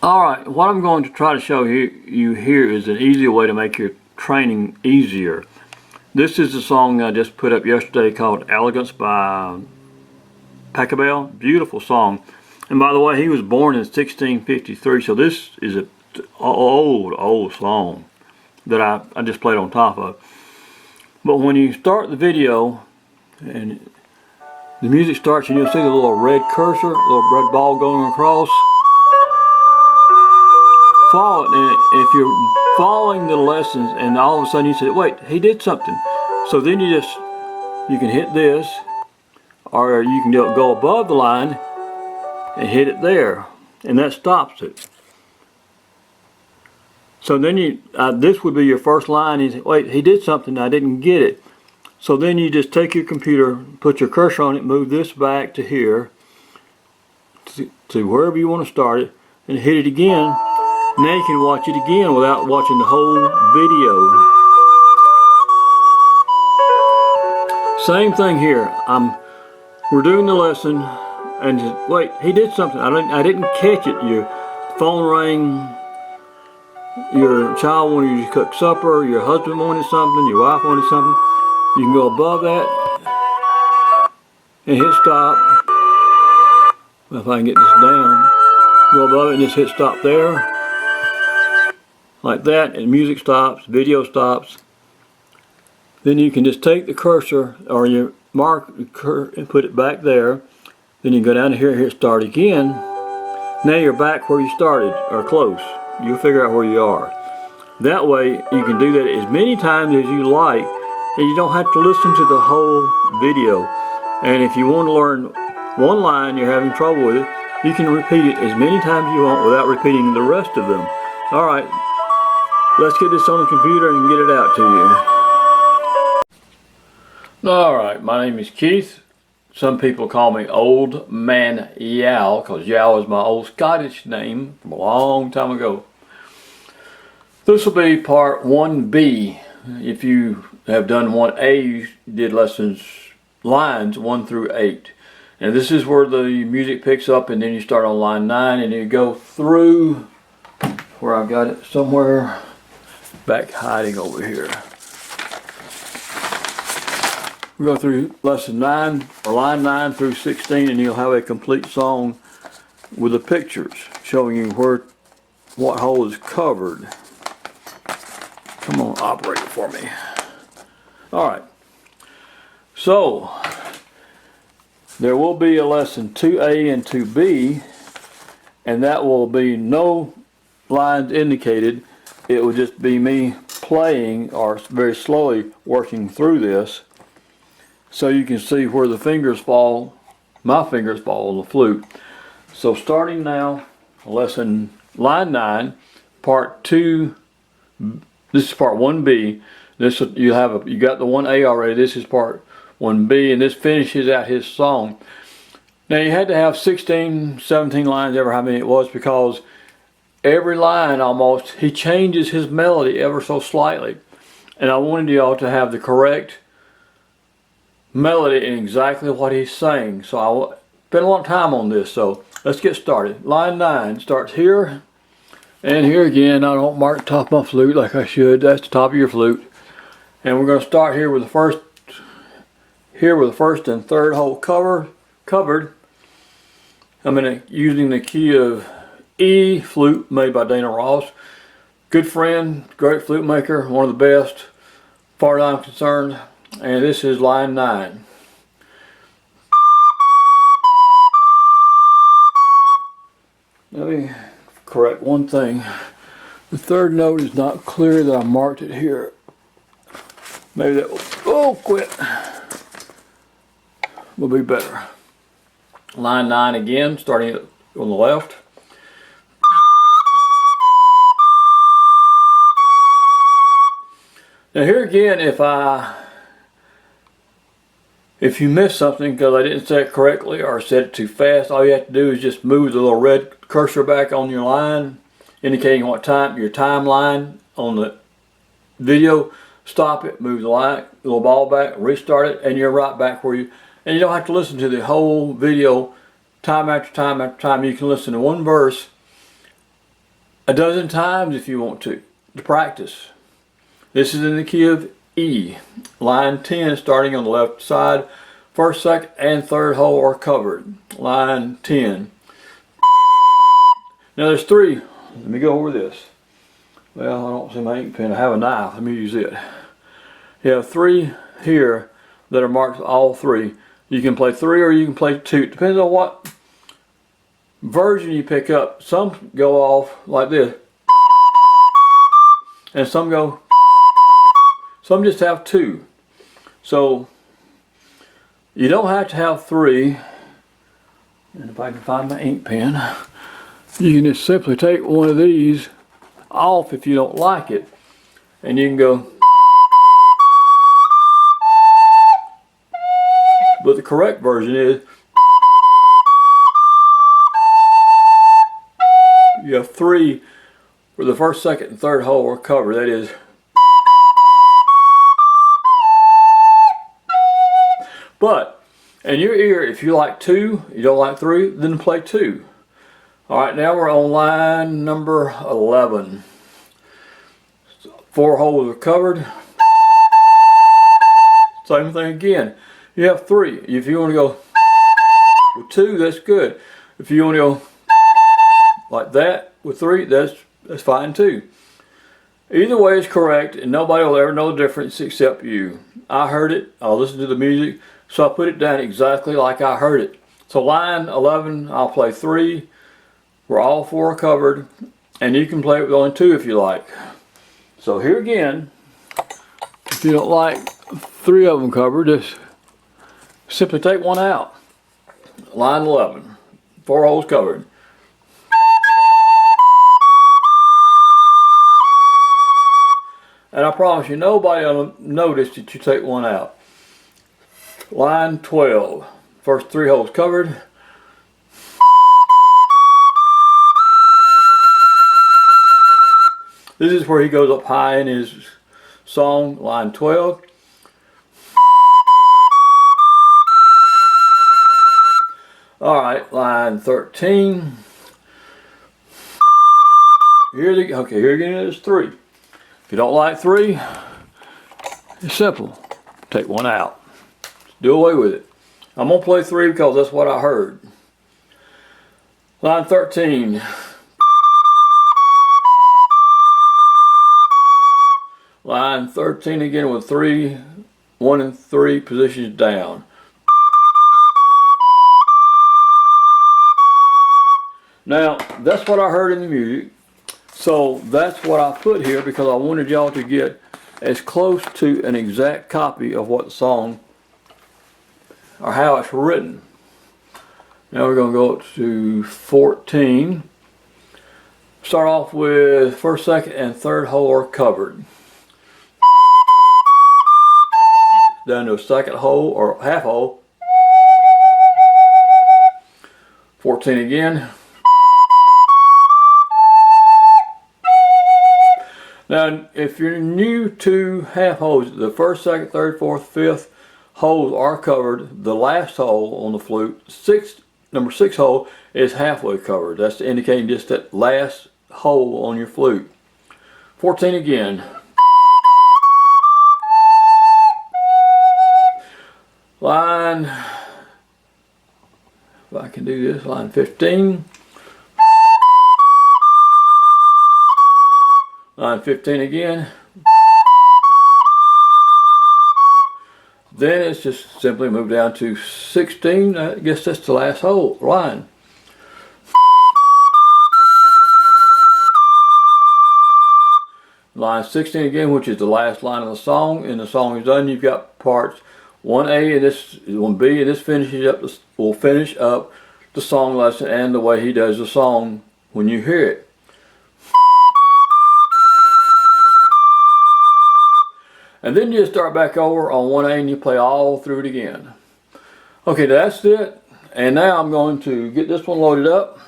Alright, what I'm going to try to show you here is an easier way to make your training easier. This is a song I just put up yesterday called Elegance by Pachelbel. Beautiful song. And by the way, he was born in 1653, so this is an old song that I just played on top of. But when you start the video and the music starts and you'll see the little red cursor, little red ball going across. Follow it, and if you're following the lessons and all of a sudden you say, wait, he did something. So then you can hit this, or you can go above the line and hit it there, and that stops it. So then this would be your first line. You say, wait, he did something, I didn't get it. So then you just take your computer, put your cursor on it, move this back to here, to wherever you want to start it, and hit it again. Now you can watch it again without watching the whole video. Same thing here. We're doing the lesson, and just, wait, he did something. I didn't catch it. Your phone rang. Your child wanted you to cook supper. Your husband wanted something. Your wife wanted something. You can go above that and hit stop. If I can get this down, go above it and just hit stop there. Like that, and music stops, video stops. Then you can just take the cursor or your mark and put it back there. Then you go down to here and hit start again. Now you're back where you started, or close. You'll figure out where you are. That way you can do that as many times as you like, and you don't have to listen to the whole video. And if you want to learn one line, you're having trouble with it, you can repeat it as many times as you want without repeating the rest of them. Alright. Let's get this on the computer and get it out to you. Alright, my name is Keith. Some people call me Old Man Yow, because Yow is my old Scottish name from a long time ago. This will be part 1B. If you have done 1A, you did lines 1 through 8. And this is where the music picks up, and then you start on line 9 and you go through where I've got it somewhere. Back hiding over here. We go through lesson 9 or line 9 through 16, and you'll have a complete song with the pictures showing you what hole is covered. Come on, operate it for me. Alright. So there will be a lesson 2A and 2B, and that will be no lines indicated. It will just be me playing or very slowly working through this, so you can see where the fingers fall, my fingers fall on the flute. So starting now, line 9, part 2. This is part 1B. You got the 1A already. This is part 1B, and this finishes out his song. Now you had to have 16, 17 lines, ever how many it was, because every line almost, he changes his melody ever so slightly. And I wanted y'all to have the correct melody in exactly what he's saying. So I spent a long time on this, so let's get started. Line 9 starts here, and here again. I don't mark the top of my flute like I should. That's the top of your flute. And we're going to start here with the first and third hole covered. I'm using the key of E flute, made by Dana Ross. Good friend, great flute maker, one of the best, as far as I'm concerned. And this is line 9. Let me correct one thing. The third note is not clear that I marked it here. Maybe that will, will be better. Line 9 again, starting on the left. Now here again, if you miss something because I didn't say it correctly or said it too fast, all you have to do is just move the little red cursor back on your line, indicating what time, your timeline on the video. Stop it, move the little ball back, restart it, and you're right back where you, and you don't have to listen to the whole video time after time after time. You can listen to one verse a dozen times if you want to practice. This is in the key of E. Line 10 starting on the left side. First, second, and third hole are covered. Line 10. Now there's three. Let me go over this. Well, I don't see my ink pen. I have a knife. Let me use it. You have three here that are marked all three. You can play three or you can play two. It depends on what version you pick up. Some go off like this. And some just have two. So you don't have to have three. And if I can find my ink pen, you can just simply take one of these off if you don't like it. And you can go. But the correct version is you have three where the first, second, and third hole are covered. That is. But in your ear, if you like two, you don't like three, then play two. Alright, now we're on line number 11. Four holes are covered. Same thing again. You have three. If you want to go with two, that's good. If you want to go like that with three, that's fine too. Either way is correct, and nobody will ever know the difference except you. I heard it, I'll listen to the music, so I put it down exactly like I heard it. So line 11, I'll play three, where all four are covered, and you can play it with only two if you like. So here again, if you don't like three of them covered, just simply take one out. Line 11, four holes covered. And I promise you, nobody will notice that you take one out. Line 12, first three holes covered. This is where he goes up high in his song, line 12. Alright, line 13. Here again is three. If you don't like three, it's simple. Take one out. Do away with it. I'm going to play three because that's what I heard. Line 13. Line 13 again with three, 1 and 3 positions down. Now, that's what I heard in the music. So that's what I put here because I wanted y'all to get as close to an exact copy of what the song or how it's written. Now we're going to go up to 14. Start off with first, second, and third hole are covered. Down to a second hole or half hole. 14 again. Now, if you're new to half holes, the first, second, third, fourth, fifth holes are covered. The last hole on the flute, number 6 hole, is halfway covered. That's indicating just that last hole on your flute. 14 again. Line, if I can do this, line 15. Line 15 again. Then it's just simply move down to 16. I guess that's the last hole line. Line 16 again, which is the last line of the song. And the song is done. You've got parts 1A and this 1B, and this will finish up the song lesson and the way he does the song when you hear it. And then you just start back over on 1A and you play all through it again. Okay, that's it. And now I'm going to get this one loaded up.